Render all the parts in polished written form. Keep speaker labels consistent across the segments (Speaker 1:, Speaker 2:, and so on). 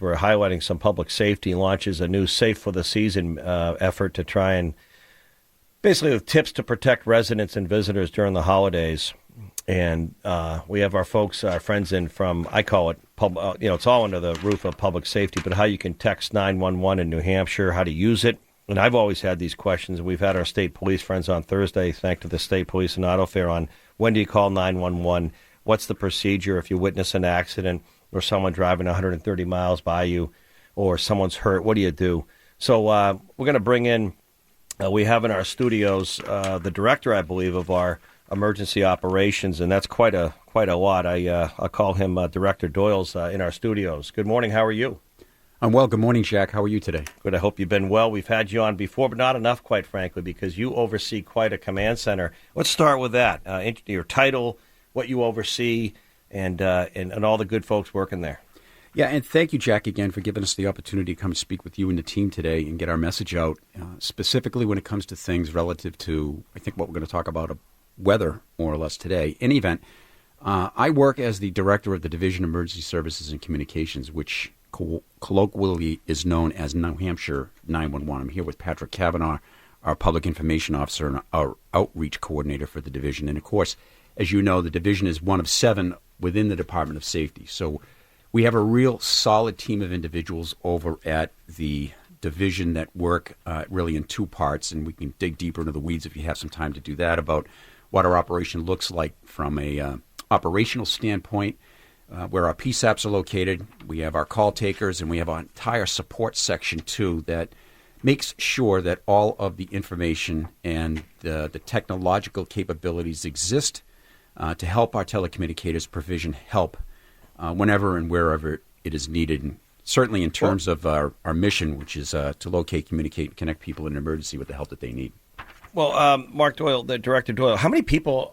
Speaker 1: We're highlighting some public safety, launches a new Safe for the Season effort to try and basically with tips to protect residents and visitors during the holidays. And we have our folks, our friends in from, I call it, it's all under the roof of public safety, but how you can text 911 in New Hampshire, how to use it. And I've always had these questions. We've had our state police friends on Thursday, thanks to the state police and auto fair, on when do you call 911? What's the procedure if you witness an accident or someone driving 130 miles by you or someone's hurt? What do you do? So we're going to bring in, we have in our studios the director, I believe, of our emergency operations, and that's quite a lot. I'll call him Director Doyle's in our studios. Good morning. How are you?
Speaker 2: I'm well. Good morning, Jack. How are you today?
Speaker 1: Good. I hope you've been well. We've had you on before, but not enough, quite frankly, because you oversee quite a command center. Let's start with that. Your title, what you oversee, and all the good folks working there.
Speaker 2: Yeah, and thank you, Jack, again, for giving us the opportunity to come speak with you and the team today and get our message out, specifically when it comes to things relative to, I think, what we're going to talk about, weather, more or less, today. In any event, I work as the director of the Division of Emergency Services and Communications, which colloquially is known as New Hampshire 911. I'm here with Patrick Cavanaugh, our public information officer and our outreach coordinator for the division. And, of course, as you know, the division is one of 7 within the Department of Safety. So we have a real solid team of individuals over at the division that work really in 2 parts, and we can dig deeper into the weeds if you have some time to do that, about what our operation looks like from a operational standpoint, where our PSAPs are located. We have our call takers, and we have an entire support section, too, that makes sure that all of the information and the technological capabilities exist to help our telecommunicators provision help whenever and wherever it is needed. And certainly in terms of our mission, which is to locate, communicate, and connect people in an emergency with the help that they need.
Speaker 1: Well, Mark Doyle, the Director Doyle, how many people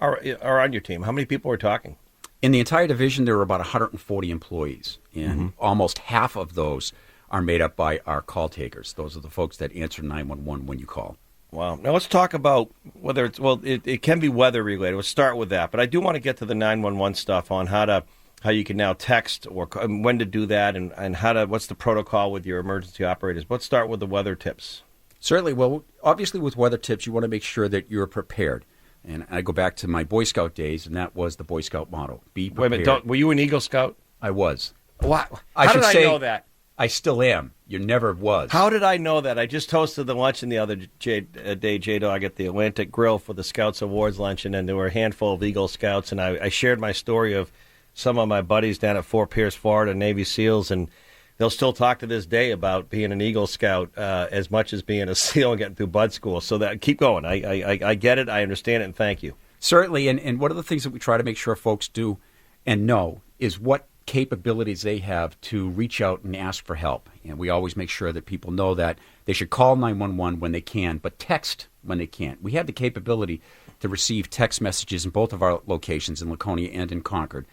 Speaker 1: are on your team? How many people are talking?
Speaker 2: In the entire division, there are about 140 employees, and almost half of those are made up by our call takers. Those are the folks that answer 911 when you call.
Speaker 1: Wow. Now let's talk about whether it's, it can be weather related. Let's start with that. But I do want to get to the 911 stuff on how you can now text or when to do that and what's the protocol with your emergency operators. Let's start with the weather tips.
Speaker 2: Certainly. Well, obviously with weather tips, you want to make sure that you're prepared. And I go back to my Boy Scout days, and that was the Boy Scout motto: be prepared.
Speaker 1: Wait a minute, were you an Eagle Scout?
Speaker 2: I was.
Speaker 1: What? How did I know that?
Speaker 2: I still am. You never was.
Speaker 1: How did I know that? I just hosted the luncheon the other day, J-Dog, at the Atlantic Grill for the Scouts Awards luncheon, and there were a handful of Eagle Scouts, and I shared my story of some of my buddies down at Fort Pierce, Florida, Navy SEALs, and they'll still talk to this day about being an Eagle Scout as much as being a SEAL and getting through Bud School. So that keep going. I get it. I understand it, and thank you.
Speaker 2: Certainly, and one of the things that we try to make sure folks do and know is what capabilities they have to reach out and ask for help. And we always make sure that people know that they should call 911 when they can, but text when they can't. We have the capability to receive text messages in both of our locations, in Laconia and in Concord.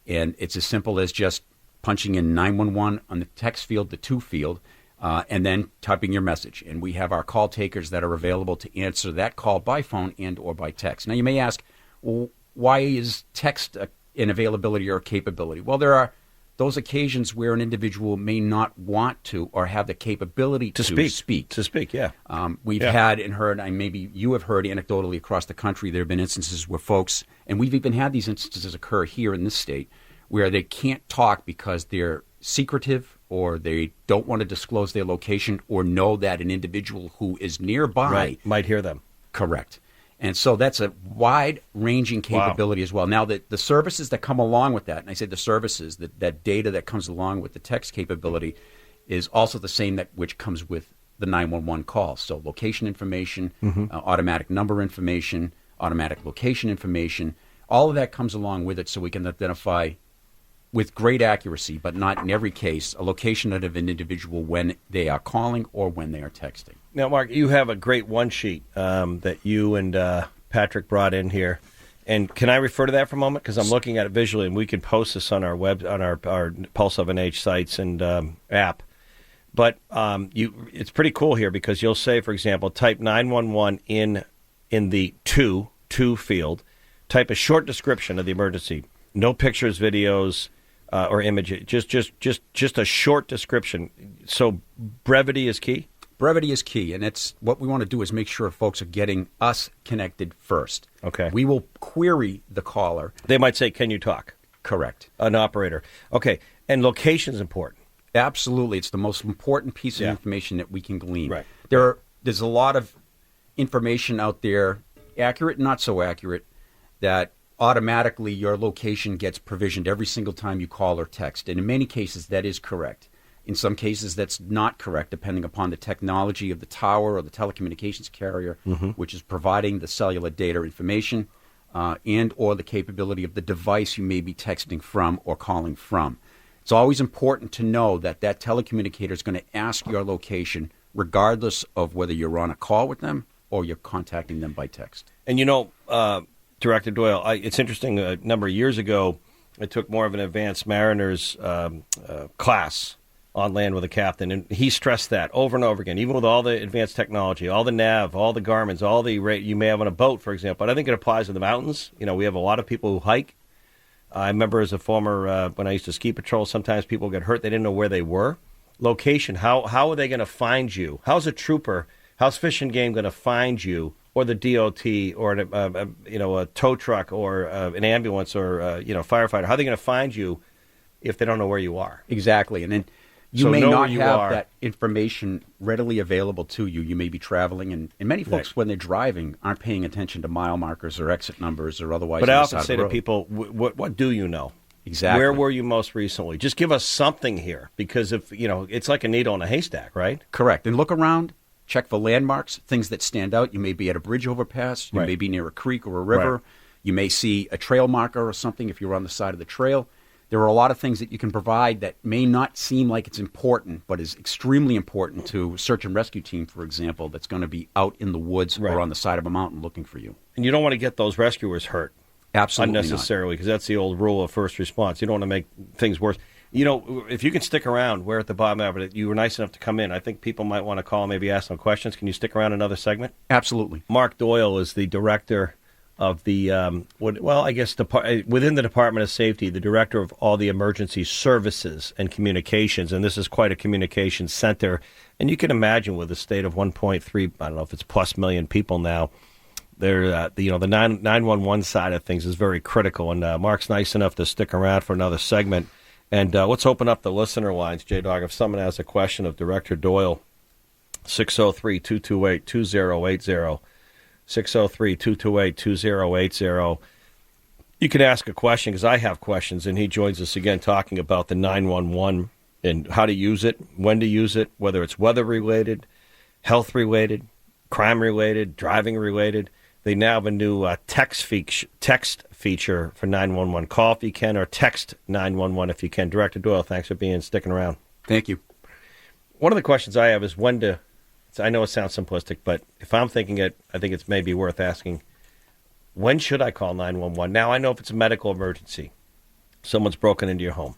Speaker 2: And it's as simple as just punching in 911 on the text field, the to field, and then typing your message. And we have our call takers that are available to answer that call by phone and or by text. Now, you may ask, well, why is text an availability or a capability? Well, there are those occasions where an individual may not want to or have the capability to speak.
Speaker 1: To speak, yeah.
Speaker 2: We've had and heard, and maybe you have heard anecdotally across the country, there have been instances where folks, and we've even had these instances occur here in this state, where they can't talk because they're secretive or they don't want to disclose their location or know that an individual who is nearby
Speaker 1: might hear them.
Speaker 2: Correct. And so that's a wide-ranging capability as well. Now, the services that come along with that, and I say the services, that data that comes along with the text capability is also the same that which comes with the 911 call. So location information, automatic number information, automatic location information, all of that comes along with it so we can identify with great accuracy, but not in every case, a location of an individual when they are calling or when they are texting.
Speaker 1: Now, Mark, you have a great one sheet that you and Patrick brought in here. And can I refer to that for a moment? Because I'm looking at it visually, and we can post this on our web, on our Pulse of an H sites and app. But it's pretty cool here because you'll say, for example, type 911 in the to field, type a short description of the emergency. No pictures, videos, or image it. Just a short description. So brevity is key?
Speaker 2: Brevity is key, and it's what we want to do is make sure folks are getting us connected first.
Speaker 1: Okay.
Speaker 2: We will query the caller.
Speaker 1: They might say, can you talk?
Speaker 2: Correct.
Speaker 1: An operator. Okay. And location is important.
Speaker 2: Absolutely. It's the most important piece of information that we can glean.
Speaker 1: Right.
Speaker 2: There's a lot of information out there, accurate and not so accurate, that automatically your location gets provisioned every single time you call or text. And in many cases, that is correct. In some cases, that's not correct, depending upon the technology of the tower or the telecommunications carrier, which is providing the cellular data information, and or the capability of the device you may be texting from or calling from. It's always important to know that that telecommunicator is going to ask your location regardless of whether you're on a call with them or you're contacting them by text.
Speaker 1: And Director Doyle, it's interesting, a number of years ago, I took more of an advanced mariners class on land with a captain, and he stressed that over and over again, even with all the advanced technology, all the nav, all the Garmin's, all the rate you may have on a boat, for example. But I think it applies to the mountains. We have a lot of people who hike. I remember as a former, when I used to ski patrol, sometimes people get hurt. They didn't know where they were. Location, how are they going to find you? How's a trooper, how's Fish and Game going to find you, or the DOT, or a tow truck, or an ambulance, or firefighter? How are they going to find you if they don't know where you are?
Speaker 2: Exactly, and then you may not have that information readily available to you. You may be traveling, and many folks, when they're driving, aren't paying attention to mile markers or exit numbers or otherwise.
Speaker 1: But I often say to people, what do you know?
Speaker 2: Exactly.
Speaker 1: Where were you most recently? Just give us something here, because if it's like a needle in a haystack, right?
Speaker 2: Correct. And look around, check for landmarks, things that stand out. You may be at a bridge overpass. You may be near a creek or a river.
Speaker 1: Right.
Speaker 2: You may see a trail marker or something if you're on the side of the trail. There are a lot of things that you can provide that may not seem like it's important, but is extremely important to a search and rescue team, for example, that's going to be out in the woods or on the side of a mountain looking for you.
Speaker 1: And you don't want to get those rescuers hurt.
Speaker 2: Absolutely
Speaker 1: unnecessarily, because that's the old rule of first response. You don't want to make things worse. If you can stick around, we're at the bottom of it. You were nice enough to come in. I think people might want to call and maybe ask some questions. Can you stick around another segment?
Speaker 2: Absolutely.
Speaker 1: Mark Doyle is the director of the, within the Department of Safety, the director of all the emergency services and communications. And this is quite a communications center. And you can imagine with a state of 1.3, I don't know if it's plus million people now, the 911 side of things is very critical. And Mark's nice enough to stick around for another segment. And let's open up the listener lines, J-Dog. If someone has a question of Director Doyle, 603-228-2080. 603-228-2080. You can ask a question, because I have questions, and he joins us again talking about the 911 and how to use it, when to use it, whether it's weather-related, health-related, crime-related, driving-related. They now have a new text feature for 911. Call if you can, or text 911 if you can. Director Doyle, thanks for sticking around.
Speaker 2: Thank you.
Speaker 1: One of the questions I have is when to... I know it sounds simplistic, but if I'm thinking it, I think it's maybe worth asking, when should I call 911? Now, I know if it's a medical emergency, someone's broken into your home,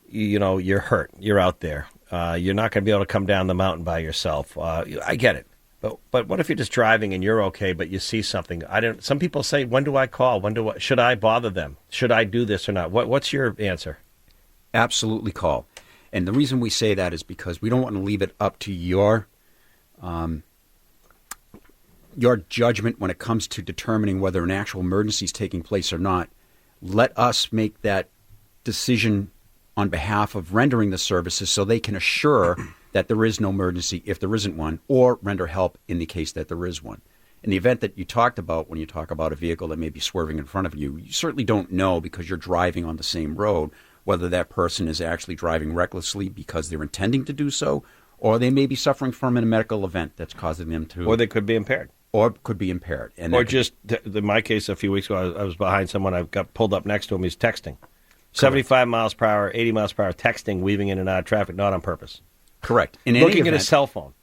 Speaker 1: you're hurt, you're out there, you're not going to be able to come down the mountain by yourself. I get it. But what if you're just driving and you're okay, but you see something? Some people say, when do I call? Should I bother them? Should I do this or not? What's your answer?
Speaker 2: Absolutely call. And the reason we say that is because we don't want to leave it up to your judgment when it comes to determining whether an actual emergency is taking place or not. Let us make that decision on behalf of rendering the services so they can assure that there is no emergency if there isn't one, or render help in the case that there is one. In the event that you talked about, when you talk about a vehicle that may be swerving in front of you, you certainly don't know, because you're driving on the same road, whether that person is actually driving recklessly because they're intending to do so, or they may be suffering from a medical event that's causing them to...
Speaker 1: Or they could be impaired.
Speaker 2: Or could be impaired. And
Speaker 1: or just, in my case, a few weeks ago, I was behind someone. I got pulled up next to him. He's texting. 75 miles per hour, 80 miles per hour, texting, weaving in and out of traffic, not on purpose.
Speaker 2: Correct.
Speaker 1: Looking at his cell phone.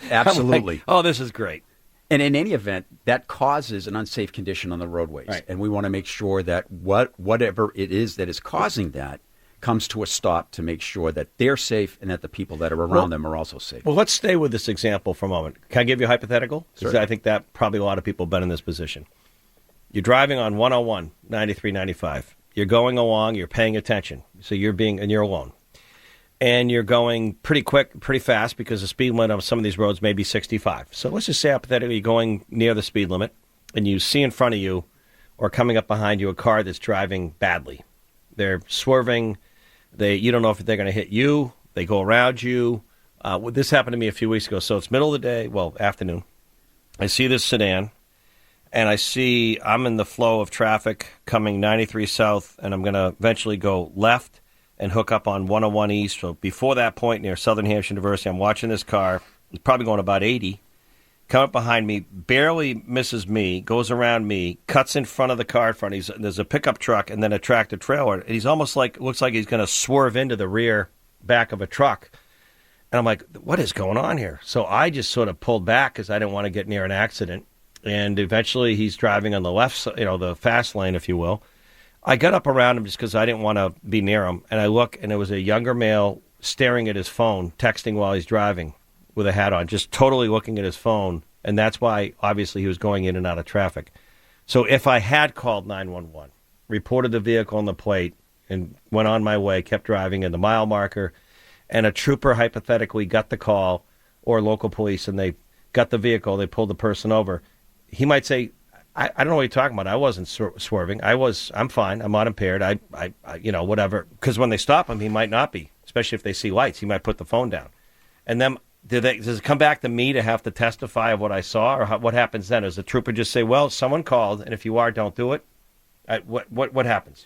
Speaker 2: Absolutely.
Speaker 1: Like, oh, this is great.
Speaker 2: And in any event, that causes an unsafe condition on the roadways.
Speaker 1: Right.
Speaker 2: And we want to make sure that whatever it is that is causing that comes to a stop, to make sure that they're safe and that the people that are around them are also safe.
Speaker 1: Well, let's stay with this example for a moment. Can I give you a hypothetical?
Speaker 2: Sure.
Speaker 1: I think that probably a lot of people have been in this position. You're driving on 101, 93, 95. You're going along, you're paying attention. So and you're alone. And you're going pretty quick, pretty fast, because the speed limit on some of these roads may be 65. So let's just say hypothetically you're going near the speed limit, and you see in front of you or coming up behind you a car that's driving badly. They're swerving. You don't know if they're going to hit you. They go around you. This happened to me a few weeks ago. So it's middle of the day, afternoon. I see this sedan, and I'm in the flow of traffic coming 93 south, and I'm going to eventually go left and hook up on 101 east. So before that point near Southern Hampshire University, I'm watching this car. It's probably going about 80. Come up behind me, barely misses me, goes around me, cuts in front of the car in front. There's a pickup truck and then a tractor trailer. And he's almost looks like he's going to swerve into the rear back of a truck. And I'm like, what is going on here? So I just sort of pulled back because I didn't want to get near an accident. And eventually he's driving on the left side, the fast lane, if you will. I got up around him just because I didn't want to be near him. And I look, and it was a younger male staring at his phone, texting while he's driving with a hat on, just totally looking at his phone. And that's why, obviously, he was going in and out of traffic. So if I had called 911, reported the vehicle on the plate, and went on my way, kept driving in the mile marker, and a trooper hypothetically got the call, or local police, and they got the vehicle, they pulled the person over, he might say, I don't know what you're talking about. I wasn't swerving. I'm fine. I'm not impaired. I whatever. Because when they stop him, he might not be, especially if they see lights. He might put the phone down. And then does it come back to me to have to testify of what I saw, or what happens then? Does the trooper just say, well, someone called, and if you are, don't do it? What happens?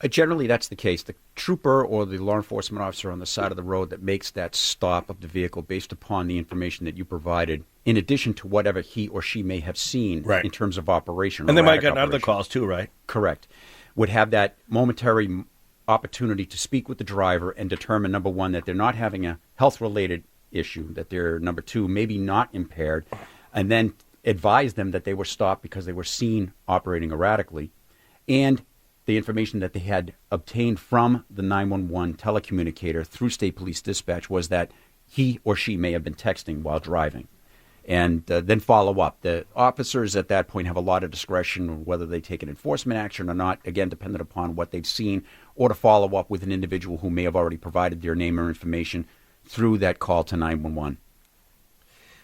Speaker 2: Generally, that's the case. The trooper or the law enforcement officer on the side of the road that makes that stop of the vehicle based upon the information that you provided, in addition to whatever he or she may have seen in terms of operation.
Speaker 1: And they might get other calls too, right?
Speaker 2: Correct. Would have that momentary opportunity to speak with the driver and determine, number one, that they're not having a health-related issue, that they're, number two, maybe not impaired, and then advise them that they were stopped because they were seen operating erratically, and the information that they had obtained from the 911 telecommunicator through state police dispatch was that he or she may have been texting while driving. And then follow up. The officers at that point have a lot of discretion whether they take an enforcement action or not, again, dependent upon what they've seen, or to follow up with an individual who may have already provided their name or information through that call to 911.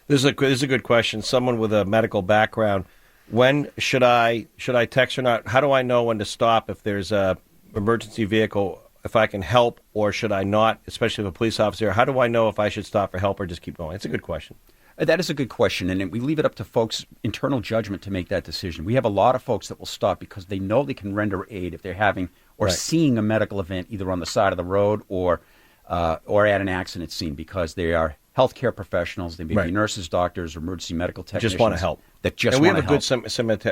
Speaker 1: This is a good question. Someone with a medical background. When should I text or not? How do I know when to stop if there's a emergency vehicle, if I can help, or should I not, especially if a police officer? How do I know if I should stop for help or just keep going? It's a good question.
Speaker 2: That is a good question, and we leave it up to folks' internal judgment to make that decision. We have a lot of folks that will stop because they know they can render aid if they're having or seeing a medical event either on the side of the road or at an accident scene, because they are healthcare professionals. They may be nurses, doctors, or emergency medical technicians.
Speaker 1: Just want to help.
Speaker 2: That just want to help.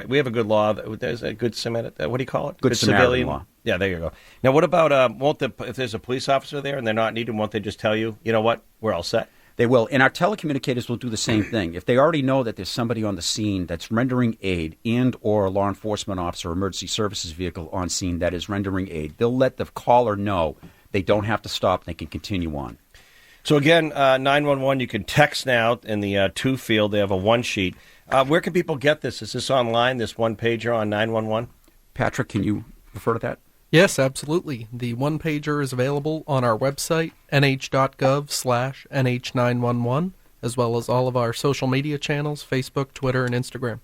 Speaker 1: We have a good law. There's a good what do you call it?
Speaker 2: Good Samaritan law.
Speaker 1: Yeah, there you go. Now, what about if there's a police officer there and they're not needed, won't they just tell you, you know what, we're all set?
Speaker 2: They will. And our telecommunicators will do the same thing. If they already know that there's somebody on the scene that's rendering aid and or a law enforcement officer or emergency services vehicle on scene that is rendering aid, they'll let the caller know they don't have to stop. They can continue on.
Speaker 1: So, again, 911, you can text now in the to field. They have a one sheet. Where can people get this? Is this online, this one-pager on 911?
Speaker 2: Patrick, can you refer to that?
Speaker 3: Yes, absolutely. The one-pager is available on our website, nh.gov/nh911, as well as all of our social media channels, Facebook, Twitter, and Instagram.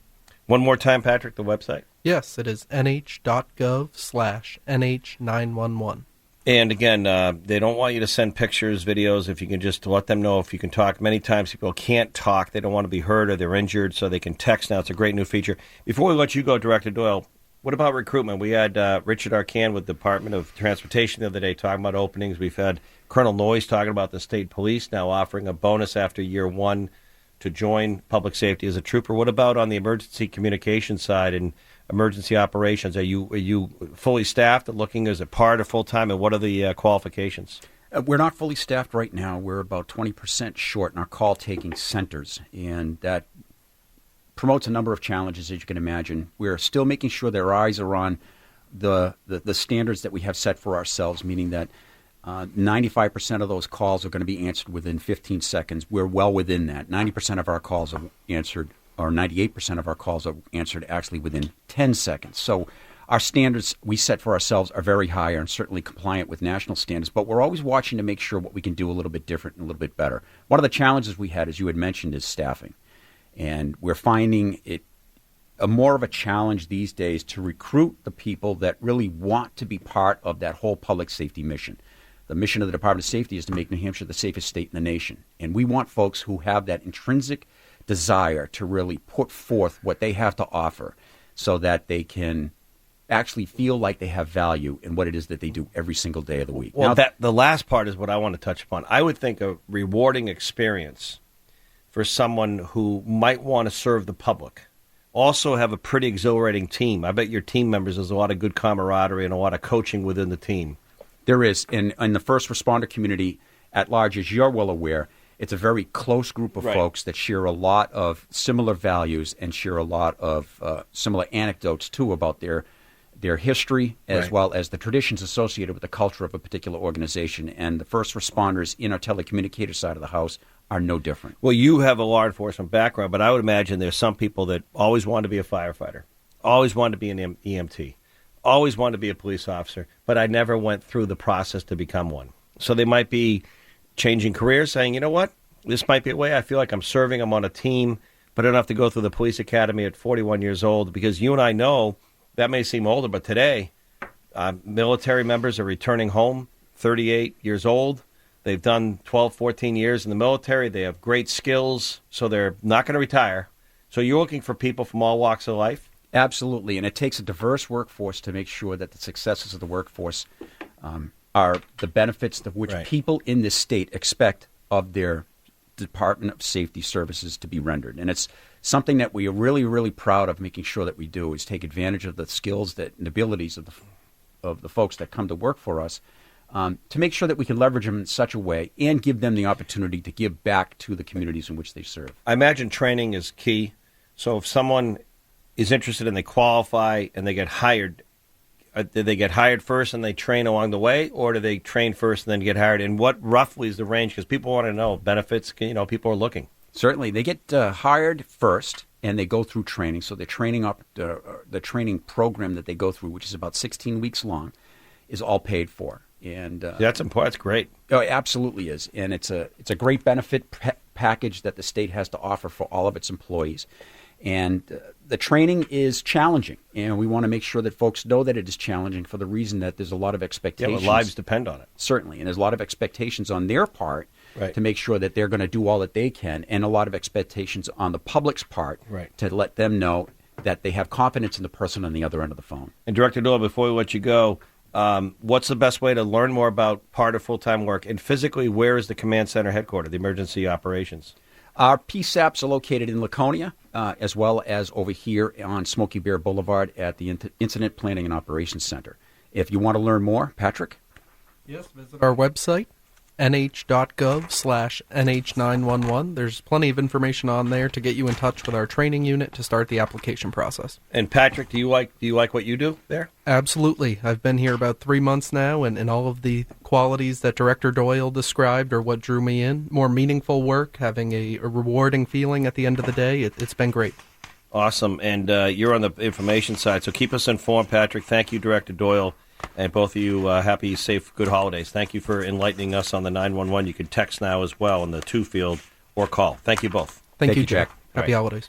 Speaker 1: One more time, Patrick, the website?
Speaker 3: Yes, it is nh.gov/nh911.
Speaker 1: And again, they don't want you to send pictures, videos. If you can just let them know if you can talk. Many times people can't talk. They don't want to be hurt or they're injured, so they can text now. It's a great new feature. Before we let you go, Director Doyle, what about recruitment? We had Richard Arcan with the Department of Transportation the other day talking about openings. We've had Colonel Noyes talking about the state police now offering a bonus after year one to join public safety as a trooper. What about on the emergency communication side and emergency operations? Are you fully staffed and looking as a part or full-time, and what are the qualifications?
Speaker 2: We're not fully staffed right now. We're about 20% short in our call-taking centers, and that promotes a number of challenges, as you can imagine. We're still making sure their eyes are on the standards that we have set for ourselves, meaning that 95% of those calls are going to be answered within 15 seconds. We're well within that. 90% of our calls are answered, or 98% of our calls are answered actually within 10 seconds. So our standards we set for ourselves are very high and certainly compliant with national standards, but we're always watching to make sure what we can do a little bit different and a little bit better. One of the challenges we had, as you had mentioned, is staffing. And we're finding it more of a challenge these days to recruit the people that really want to be part of that whole public safety mission. The mission of the Department of Safety is to make New Hampshire the safest state in the nation. And we want folks who have that intrinsic desire to really put forth what they have to offer so that they can actually feel like they have value in what it is that they do every single day of the week.
Speaker 1: Well, the last part is what I want to touch upon. I would think a rewarding experience for someone who might want to serve the public. Also have a pretty exhilarating team. I bet your team members, there's a lot of good camaraderie and a lot of coaching within the team.
Speaker 2: There is. In the first responder community at large, as you're well aware, it's a very close group of folks that share a lot of similar values and share a lot of similar anecdotes, too, about their history as well as the traditions associated with the culture of a particular organization. And the first responders in our telecommunicator side of the house are no different.
Speaker 1: Well, you have a law enforcement background, but I would imagine there's some people that always wanted to be a firefighter, always wanted to be an EMT, always wanted to be a police officer, but I never went through the process to become one. So they might be changing careers, saying, you know what, this might be a way I feel like I'm serving, I'm on a team, but I don't have to go through the police academy at 41 years old, because you and I know that may seem older, but today military members are returning home, 38 years old. They've done 12, 14 years in the military. They have great skills, so they're not going to retire. So you're looking for people from all walks of life?
Speaker 2: Absolutely, and it takes a diverse workforce to make sure that the successes of the workforce are the benefits of which people in this state expect of their Department of Safety services to be rendered. And it's something that we are really, really proud of making sure that we do, is take advantage of the skills and abilities of the folks that come to work for us, to make sure that we can leverage them in such a way and give them the opportunity to give back to the communities in which they serve.
Speaker 1: I imagine training is key. So if someone is interested and they qualify and they get hired, do they get hired first and they train along the way, or do they train first and then get hired? And what roughly is the range? Because people want to know benefits. People are looking.
Speaker 2: Certainly, they get hired first and they go through training. So the training program that they go through, which is about 16 weeks long, is all paid for. And
Speaker 1: that's important. That's great.
Speaker 2: Oh, it absolutely is, and it's a great benefit package that the state has to offer for all of its employees. And the training is challenging, and we want to make sure that folks know that it is challenging for the reason that there's a lot of expectations.
Speaker 1: Yeah, lives depend on it.
Speaker 2: Certainly, and there's a lot of expectations on their part to make sure that they're going to do all that they can, and a lot of expectations on the public's part to let them know that they have confidence in the person on the other end of the phone.
Speaker 1: And Director Doyle, before we let you go, what's the best way to learn more about part of full-time work? And physically, where is the command center headquartered, the emergency operations?
Speaker 2: Our PSAPs are located in Laconia, as well as over here on Smoky Bear Boulevard at the Incident Planning and Operations Center. If you want to learn more, Patrick?
Speaker 3: Yes, visit our website, nh.gov/nh911. There's plenty of information on there to get you in touch with our training unit to start the application process.
Speaker 1: And Patrick, do you like what you do there?
Speaker 3: Absolutely. I've been here about 3 months now, and all of the qualities that Director Doyle described are what drew me in. More meaningful work, having a rewarding feeling at the end of the day. It's been great.
Speaker 1: Awesome. And you're on the information side, so keep us informed, Patrick. Thank you, Director Doyle. And both of you, happy, safe, good holidays. Thank you for enlightening us on the 911. You can text now as well in the 2 field or call. Thank you both.
Speaker 3: Thank you, Jack. Happy holidays.